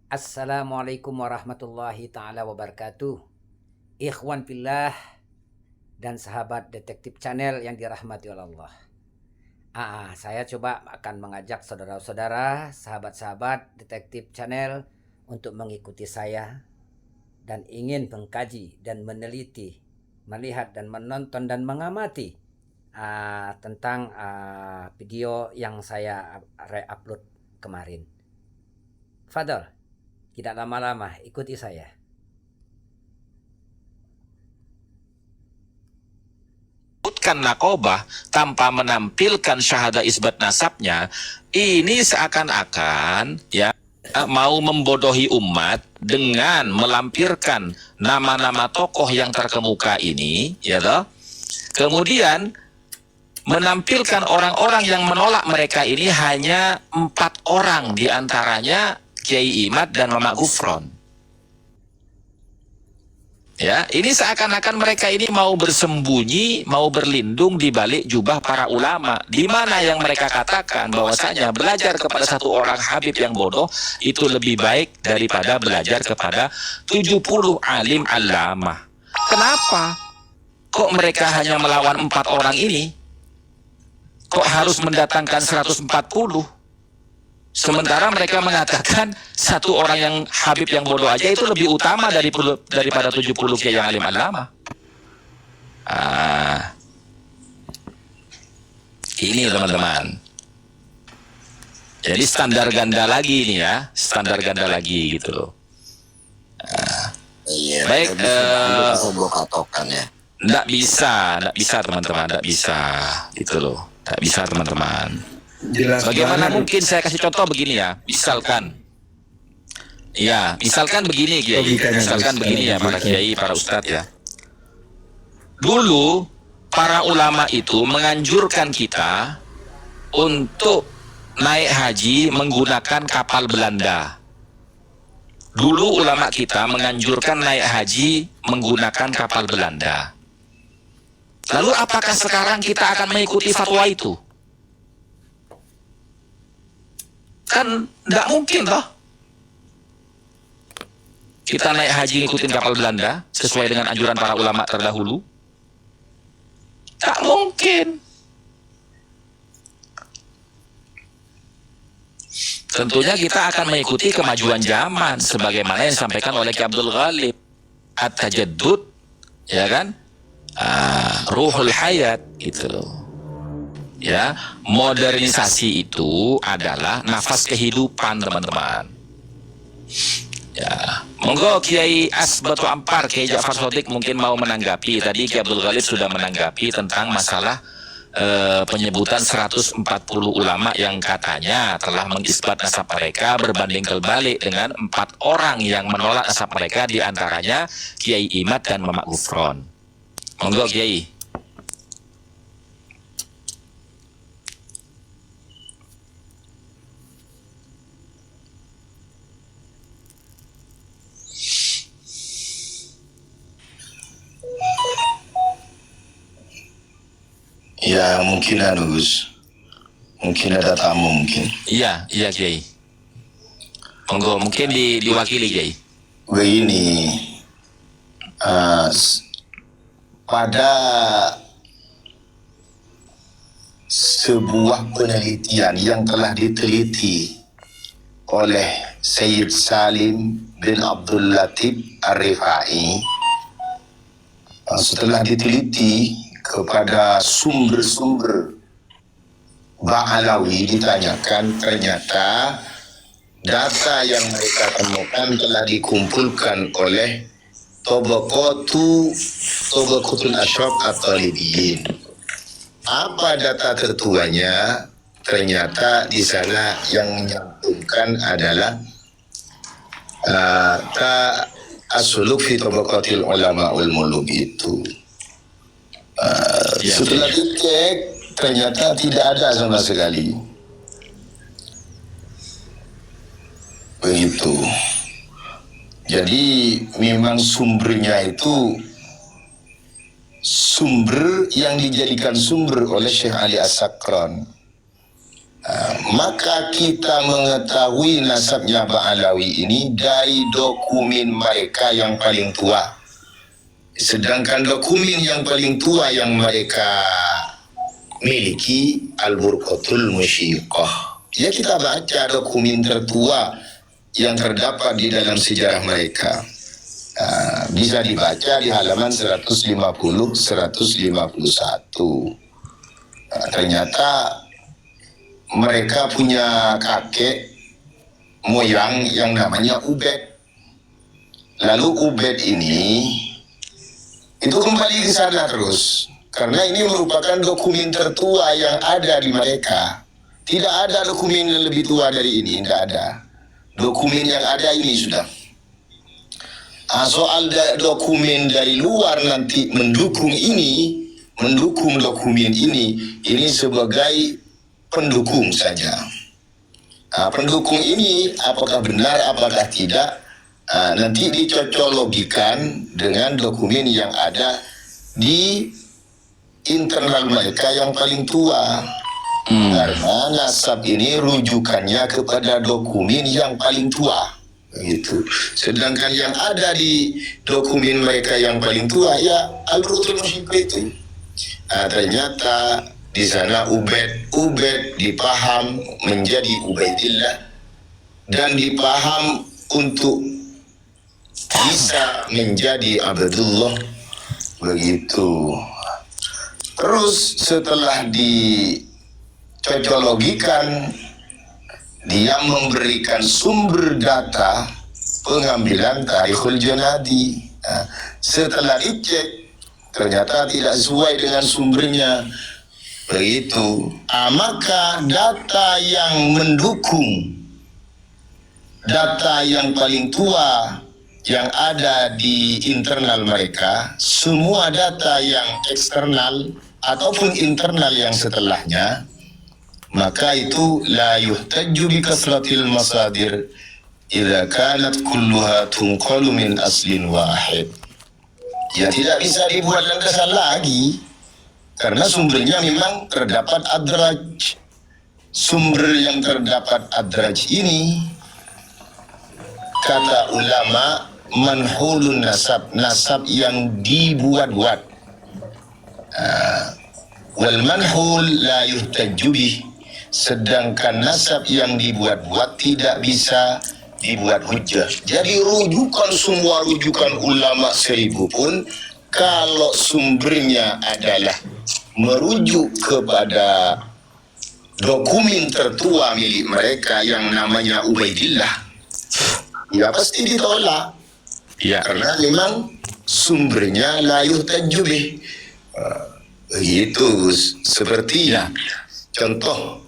Assalamualaikum warahmatullahi ta'ala wabarakatuh. Ikhwan fillah dan sahabat detektif channel yang dirahmati oleh Allah. Saya coba akan mengajak saudara-saudara, sahabat-sahabat detektif channel untuk mengikuti saya dan ingin mengkaji dan meneliti, melihat dan menonton dan mengamati tentang video yang saya re-upload kemarin. Fadol, tidak lama-lama, ikuti saya. Menyebutkan nakobah tanpa menampilkan syahadah isbat nasabnya, ini seakan-akan ya mau membodohi umat dengan melampirkan nama-nama tokoh yang terkemuka ini, ya toh. Kemudian menampilkan orang-orang yang menolak mereka ini hanya 4 orang, diantaranya Kiai Imad dan Mama Gufron. Ya, ini seakan-akan mereka ini mau bersembunyi, mau berlindung di balik jubah para ulama, di mana yang mereka katakan bahwasanya belajar kepada satu orang habib yang bodoh itu lebih baik daripada belajar kepada 70 alim allamah. Kenapa? Kok mereka hanya melawan 4 orang ini? Kok harus mendatangkan 140? Sementara mereka mengatakan satu orang yang habib yang bodoh aja itu lebih utama daripada 70 kiai yang alim alama. Ini teman-teman. Jadi standar ganda lagi ini ya, standar ganda lagi gitu loh. Baik, nggak bisa teman-teman, nggak bisa gitu loh, nggak bisa teman-teman. Bagaimana mungkin saya kasih contoh begini ya, misalkan begini Kiai, misalkan begini ya para Kiai, para Ustadz ya. Dulu para ulama itu menganjurkan kita untuk naik haji menggunakan kapal Belanda. Dulu ulama kita menganjurkan naik haji menggunakan kapal Belanda. Lalu apakah sekarang kita akan mengikuti fatwa itu? Kan tidak mungkin toh. Kita naik haji ngikutin kapal Belanda sesuai dengan anjuran para ulama terdahulu. Tak mungkin. Tentunya kita akan mengikuti kemajuan zaman sebagaimana yang disampaikan oleh Ki Abdul Ghalib. At-tajaddud, ya kan? Ruhul hayat gitu loh. Ya, modernisasi itu adalah nafas kehidupan teman-teman. Ya, monggo Kiai Asbatu Ampar, Kiai Ja'far Shadiq mungkin mau menanggapi. Tadi Kiai Abdul Ghalib sudah menanggapi tentang masalah penyebutan 140 ulama yang katanya telah mengisbat nasab mereka berbanding terbalik dengan 4 orang yang menolak nasab mereka, diantaranya Kiai Imad dan Mama Gufron. Monggo Kiai. Ya mungkin Gus, mungkin ada tamu mungkin. Iya Kiai. Monggo mungkin diwakili Kiai. Begini, pada sebuah penelitian yang telah diteliti oleh Sayyid Salim bin Abdul Latif Ar-Rifai, setelah diteliti kepada sumber-sumber Ba'alawi, ditanyakan, ternyata data yang mereka temukan telah dikumpulkan oleh Tabaqatul Ashraf At-Talibiyin. Apa data tertuanya? Ternyata di sana yang menyantumkan adalah As-Suluk fi Tabaqatil Ulama wal Muluk itu. Setelah dicek ternyata tidak ada sama sekali. Begitu. Jadi memang sumbernya itu sumber yang dijadikan sumber oleh Syekh Ali As-Sakran. Maka kita mengetahui nasabnya Ba'alawi ini dari dokumen mereka yang paling tua. Sedangkan dokumen yang paling tua yang mereka miliki Al-Burqatul Musyiqah. Ya, kita baca dokumen tertua yang terdapat di dalam sejarah mereka. Bisa dibaca di halaman 150-151. Ternyata mereka punya kakek moyang yang namanya Ubed. Lalu Ubed ini itu kembali ke sana terus, karena ini merupakan dokumen tertua yang ada di mereka. Tidak ada dokumen yang lebih tua dari ini, tidak ada. Dokumen yang ada ini sudah. Soal dokumen dari luar nanti mendukung dokumen ini sebagai pendukung saja. Pendukung ini apakah benar, apakah tidak, nanti dicocologikan dengan dokumen yang ada di internal mereka yang paling tua. Karena nasab ini rujukannya kepada dokumen yang paling tua, gitu. Sedangkan yang ada di dokumen mereka yang paling tua ya Al-Burqatul Musyiqah itu. Ternyata di sana Ubed dipaham menjadi Ubaidillah dan dipaham untuk bisa menjadi Abdullah, begitu. Terus setelah dicocologikan, dia memberikan sumber data pengambilan Tarikhul Janadi. Setelah dicek, ternyata tidak sesuai dengan sumbernya, begitu. Maka data yang mendukung, data yang paling tua yang ada di internal mereka, semua data yang eksternal ataupun internal yang setelahnya, maka itu la yuhtajju bi kasratil masadir idza kanat kulluha tunqalu min aslin wahid. Ya, tidak bisa dibuat landasan lagi karena sumbernya memang terdapat adraj. Sumber yang terdapat adraj ini, kata ulama, manhulun nasab, nasab yang dibuat-buat. Wal manhul la yuhtajju bih, sedangkan nasab yang dibuat-buat tidak bisa dibuat hujjah. Jadi semua rujukan ulama 1000 pun kalau sumbernya adalah merujuk kepada dokumen tertua milik mereka yang namanya Ubaidillah, ya pasti ditolak. Ya. Karena memang sumbernya la yuhtajju bih. Begitu, seperti contoh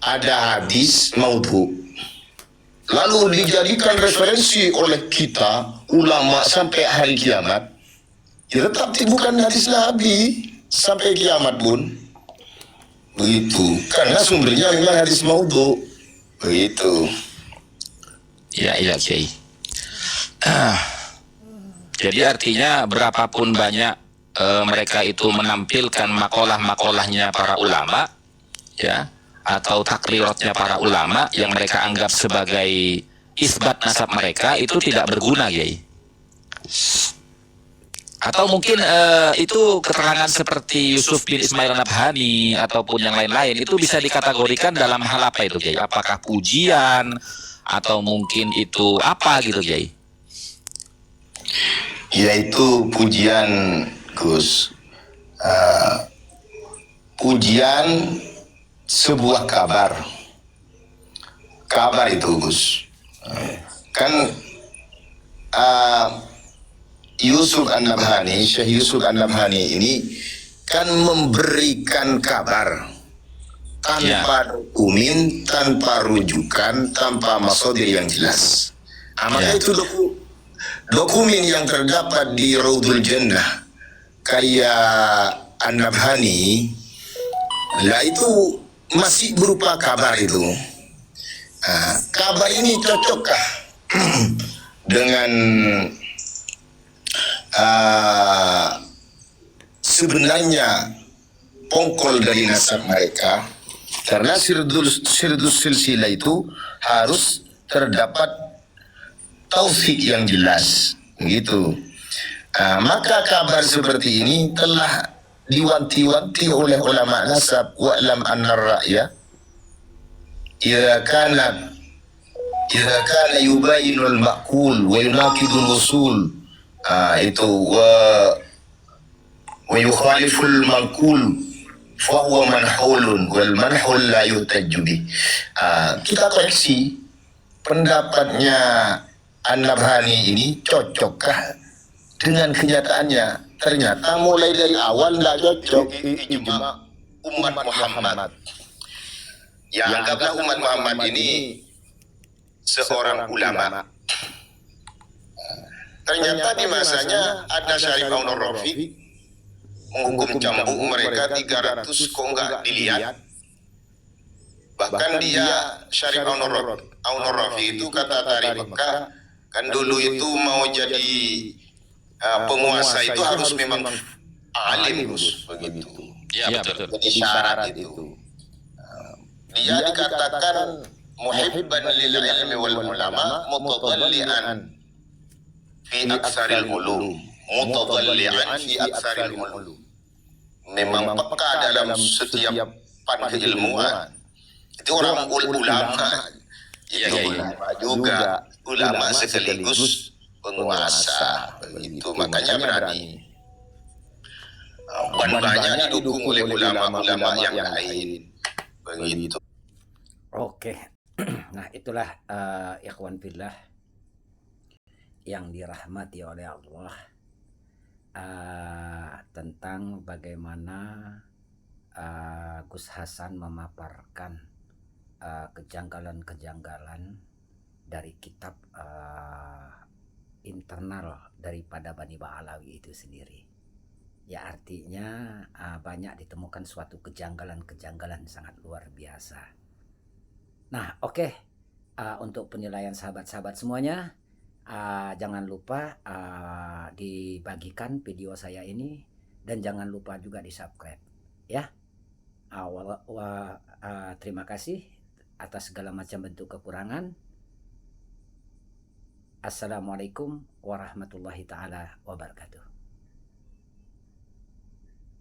ada hadis maudhu lalu dijadikan referensi oleh kita ulama sampai hari kiamat, ya tetap bukan hadis Nabi sampai kiamat pun, begitu. Karena sumbernya memang hadis maudhu, begitu. Ya, Kiai. Jadi artinya berapapun banyak mereka itu menampilkan makalah-makalahnya para ulama, ya, atau takriratnya para ulama yang mereka anggap sebagai isbat nasab mereka, itu tidak berguna, Kiai. Atau mungkin itu keterangan seperti Yusuf bin Ismail An-Nabhani ataupun yang lain-lain itu bisa dikategorikan dalam hal apa itu, Kiai? Apakah pujian atau mungkin itu apa gitu, Kiai? Yaitu pujian, Gus. Pujian sebuah kabar itu, Gus. Kan Yusuf An-Nabhani, Syekh Yusuf An-Nabhani ini kan memberikan kabar tanpa dokumen, tanpa rujukan, tanpa masadir yang jelas. Maka itu dokumen yang terdapat di Raudhul Jannah karya An-Nabhani, lah itu masih berupa kabar itu. Kabar ini cocokkah dengan sebenarnya pongkol dari nasab mereka? Karena sirdus silsilah itu harus terdapat taufik yang jelas, begitu. Maka kabar seperti ini telah diwanti-wanti oleh ulama nasab. Wa'lam anna ar-ra'ya idza kana yubayinul ma'kul wa yunaqidul usul, itu wa yukhaliful manqul fahuwa manhulun wal manhul la yuhtajju bih. Kita koreksi pendapatnya An-Nabhani ini cocokkah dengan kenyataannya? Ternyata mulai dari awal tidak cocok. Ijma umat Muhammad. Ya, anggaplah umat Muhammad ini seorang ulama. Ternyata di masanya ada Syarif Aun-Rafiq menghukum cambuk mereka 300 kok nggak dilihat. Bahkan dia Syarif Aun-Rafiq itu kata dari Mekah, kan dulu itu mau jadi penguasa itu harus memang alim, begitu. Ya, betul. Jadi syarat itu. Dia dikatakan muhibban lil ilmi wal ulama mutadallian fi aktsaril ulum. Mutadallian fi aktsaril ulum. Memang peka dalam setiap keilmuan. Itu orang ulama. Ya, juga ulama sekaligus penguasa, begitu. Makanya berani. Banyak didukung oleh ulama-ulama yang lain, begitu. Oke. Nah, itulah ikhwan fillah yang dirahmati oleh Allah, tentang bagaimana Gus Hasan memaparkan kejanggalan-kejanggalan dari kitab internal daripada Bani Ba'alawi itu sendiri. Ya, artinya banyak ditemukan suatu kejanggalan-kejanggalan sangat luar biasa. Nah, oke. Untuk penilaian sahabat-sahabat semuanya, jangan lupa dibagikan video saya ini, dan jangan lupa juga di subscribe ya. Terima kasih atas segala macam bentuk kekurangan. Assalamualaikum warahmatullahi taala wabarakatuh.